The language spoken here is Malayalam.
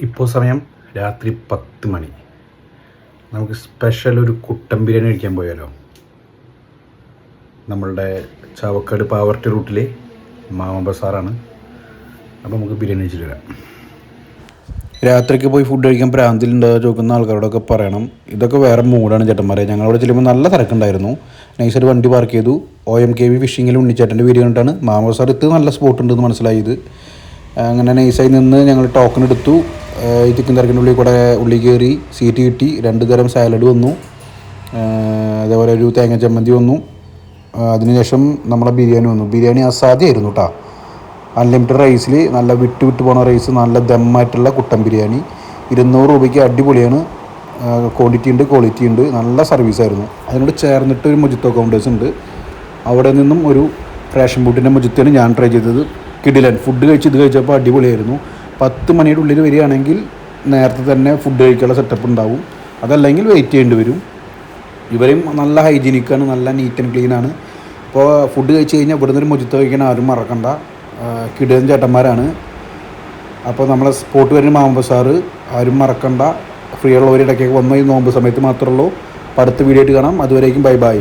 ഇപ്പോൾ സമയം രാത്രി 10 മണി. നമുക്ക് സ്പെഷ്യൽ ഒരു കുട്ടൻ ബിരിയാണി കഴിക്കാൻ പോയാലോ? നമ്മളുടെ ചാവക്കാട് പാവർട്ടി റൂട്ടിലെ മാമ ബസാറാണ്. അപ്പോൾ നമുക്ക് ബിരിയാണി കഴിച്ചിട്ട് വരാം. രാത്രിക്ക് പോയി ഫുഡ് കഴിക്കാൻ പ്രാന്തിലുണ്ടോ ചോദിക്കുന്ന ആൾക്കാരോടൊക്കെ പറയണം, ഇതൊക്കെ വേറെ മൂടാണ് ചേട്ടന്മാരെ. ഞങ്ങളവിടെ ചെല്ലുമ്പോൾ നല്ല തിരക്കുണ്ടായിരുന്നു. നൈസായിട്ട് വണ്ടി പാർക്ക് ചെയ്തു. OMKV ഫിഷിങ്ങിൽ ഉണ്ണിച്ചേട്ടൻ്റെ വീഡിയോ കണ്ടിട്ടാണ് മാമ ബസാർ ഇത് നല്ല സ്പോട്ട് ഉണ്ടെന്ന് മനസ്സിലായത്. അങ്ങനെ നൈസായി നിന്ന് ഞങ്ങൾ ടോക്കൺ എടുത്തു. ഈ ചിക്കൻ തിരക്കിൻ്റെ ഉള്ളിൽ കൂടെ ഉള്ളി കയറി സീറ്റ് കിട്ടി. 2 തരം സാലഡ് വന്നു, അതേപോലെ ഒരു തേങ്ങ ചമ്മന്തി വന്നു. അതിനുശേഷം നമ്മളെ ബിരിയാണി വന്നു. ബിരിയാണി അസാധ്യമായിരുന്നു കേട്ടോ. അൺലിമിറ്റഡ് റൈസിൽ നല്ല വിട്ട് പോണ റൈസ്, നല്ല ദമ്മായിട്ടുള്ള കുട്ടൻ ബിരിയാണി. 200 രൂപയ്ക്ക് അടിപൊളിയാണ്. ക്വാണ്ടിറ്റി ഉണ്ട്, ക്വാളിറ്റി ഉണ്ട്, നല്ല സർവീസായിരുന്നു. അതിനോട് ചേർന്നിട്ട് ഒരു മൊജിത്തോ കൗണ്ടേഴ്സ് ഉണ്ട്. അവിടെ നിന്നും ഒരു ഫ്രാഷൻ ബൂട്ടിൻ്റെ മൊജിത്തോയാണ് ഞാൻ ട്രൈ ചെയ്തത്. കിടിലൻ ഫുഡ് കഴിച്ചപ്പോൾ അടിപൊളിയായിരുന്നു. 10 മണിയുടെ ഉള്ളിൽ വരികയാണെങ്കിൽ നേരത്തെ തന്നെ ഫുഡ് കഴിക്കാനുള്ള സെറ്റപ്പ് ഉണ്ടാവും. അതല്ലെങ്കിൽ വെയിറ്റ് ചെയ്യേണ്ടി വരും. ഇവരും നല്ല ഹൈജീനിക്കാണ്, നല്ല നീറ്റ് ആൻഡ് ക്ലീനാണ്. അപ്പോൾ ഫുഡ് കഴിച്ച് കഴിഞ്ഞാൽ ഇവിടുന്ന് ഒരു മൊജിത്തോ കഴിക്കാൻ ആരും മറക്കണ്ട. കിടിലൻ ചേട്ടന്മാരാണ്. അപ്പോൾ നമ്മളെ സ്പോട്ട് വരുന്ന മാമ ബസാർ ആരും മറക്കണ്ട. ഫ്രീ ഉള്ളവരിടയ്ക്കൊക്കെ വന്ന ഈ നോമ്പ് സമയത്ത് മാത്രമേ ഉള്ളൂ. അടുത്ത വീഡിയോ ആയിട്ട് കാണാം. അതുവരേക്കും ബൈ ബൈ.